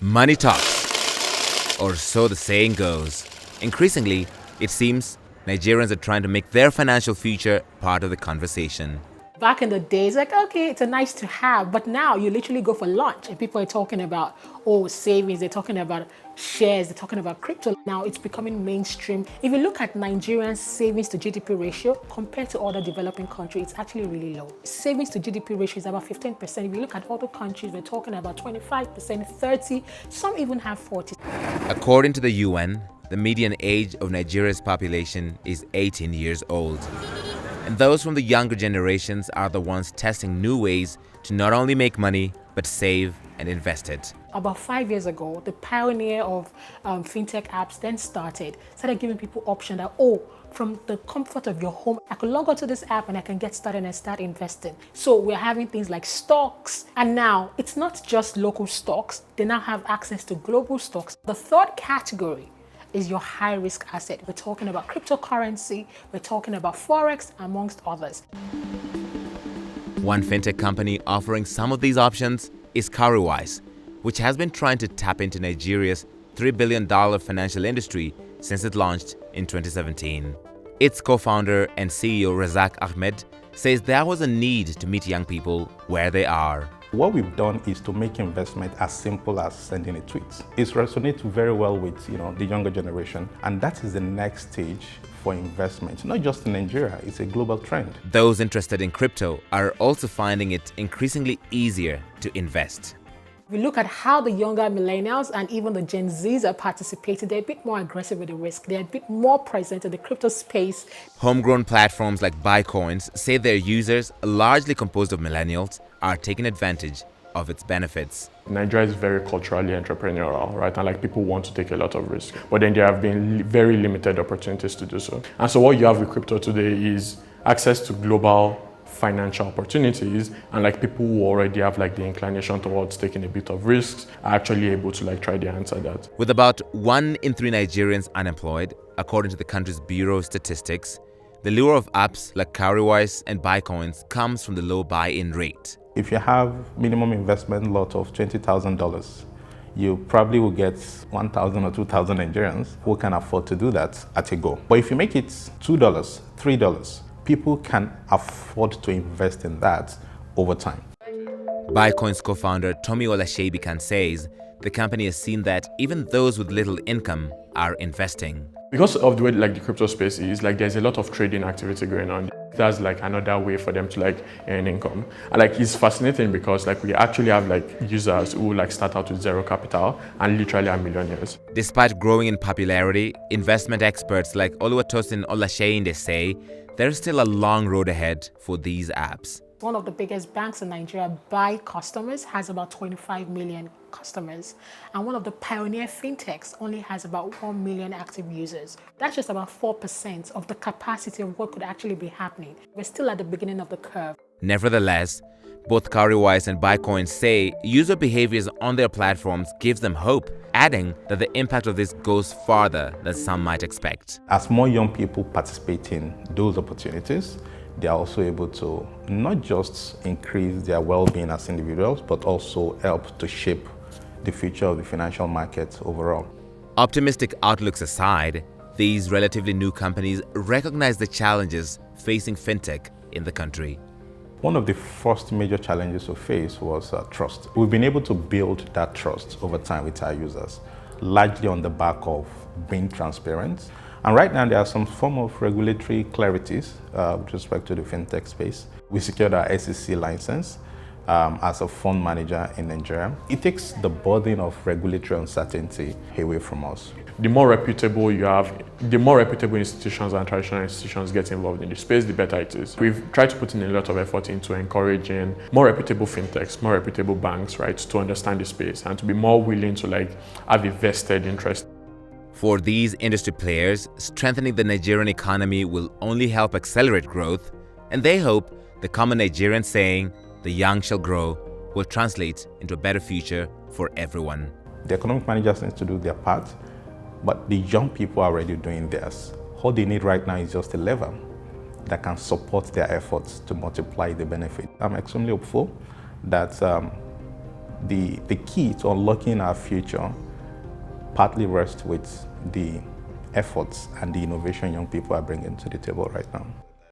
Money talks, or so the saying goes. Increasingly, it seems Nigerians are trying to make their financial future part of the conversation. Back in the days, like, okay, it's a nice to have, but now you literally go for lunch and people are talking about, oh, savings, they're talking about shares, they're talking about crypto. Now it's becoming mainstream. If you look at Nigerians' savings to GDP ratio compared to other developing countries, it's actually really low. Savings to GDP ratio is about 15%. If you look at other countries, we're talking about 25%, 30%, some even have 40%. According to the UN, the median age of Nigeria's population is 18 years old. And those from the younger generations are the ones testing new ways to not only make money, but save and invest it. About 5 years ago, the pioneer of fintech apps then started giving people option that, oh, from the comfort of your home, I could log onto this app and I can get started and start investing. So we're having things like stocks. And now it's not just local stocks. They now have access to global stocks. The third category is your high risk asset. We're talking about cryptocurrency, we're talking about Forex, amongst others. One fintech company offering some of these options is Cowrywise, which has been trying to tap into Nigeria's $3 billion financial industry since it launched in 2017. Its co-founder and CEO Razaq Ahmed says there was a need to meet young people where they are. What we've done is to make investment as simple as sending a tweet. It resonates very well with the younger generation, and that is the next stage for investment. Not just in Nigeria, it's a global trend. Those interested in crypto are also finding it increasingly easier to invest. We look at how the younger millennials and even the Gen Zs are participating. They're a bit more aggressive with the risk. They're a bit more present in the crypto space. Homegrown platforms like Bitcoins say their users, largely composed of millennials, are taking advantage of its benefits. Nigeria is very culturally entrepreneurial, right? And like people want to take a lot of risk, but then there have been very limited opportunities to do so. And so what you have with crypto today is access to global financial opportunities, and like people who already have like the inclination towards taking a bit of risks are actually able to like try their hands at that. With about 1 in 3 Nigerians unemployed, according to the country's Bureau of Statistics, the lure of apps like Cowrywise and Bitcoins comes from the low buy-in rate. If you have minimum investment lot of $20,000, you probably will get 1,000 or 2,000 Nigerians who can afford to do that at a go. But if you make it $2, $3, people can afford to invest in that over time. Bitcoin's co-founder Tommy Olashebikan says the company has seen that even those with little income are investing. Because of the way like the crypto space is, like there's a lot of trading activity going on. That's like another way for them to like earn income. And like it's fascinating because like we actually have like users who like start out with zero capital and literally are millionaires. Despite growing in popularity, investment experts like Oluwatosin Olasheinde say there's still a long road ahead for these apps. One of the biggest banks in Nigeria by customers has about 25 million customers. And one of the pioneer fintechs only has about 1 million active users. That's just about 4% of the capacity of what could actually be happening. We're still at the beginning of the curve. Nevertheless, both Cowrywise and Bitcoin say user behaviors on their platforms gives them hope, adding that the impact of this goes farther than some might expect. As more young people participate in those opportunities, they are also able to not just increase their well-being as individuals, but also help to shape the future of the financial market overall. Optimistic outlooks aside, these relatively new companies recognize the challenges facing fintech in the country. One of the first major challenges we faced was trust. We've been able to build that trust over time with our users, largely on the back of being transparent. And right now, there are some form of regulatory clarities with respect to the fintech space. We secured our SEC license as a fund manager in Nigeria. It takes the burden of regulatory uncertainty away from us. The more reputable you have, the more reputable institutions and traditional institutions get involved in the space, the better it is. We've tried to put in a lot of effort into encouraging more reputable fintechs, more reputable banks, right, to understand the space and to be more willing to like have a vested interest. For these industry players, strengthening the Nigerian economy will only help accelerate growth, and they hope the common Nigerian saying, "The young shall grow," will translate into a better future for everyone. The economic managers need to do their part, but the young people are already doing theirs. All they need right now is just a lever that can support their efforts to multiply the benefit. I'm extremely hopeful that the key to unlocking our future partly rests with the efforts and the innovation young people are bringing to the table right now.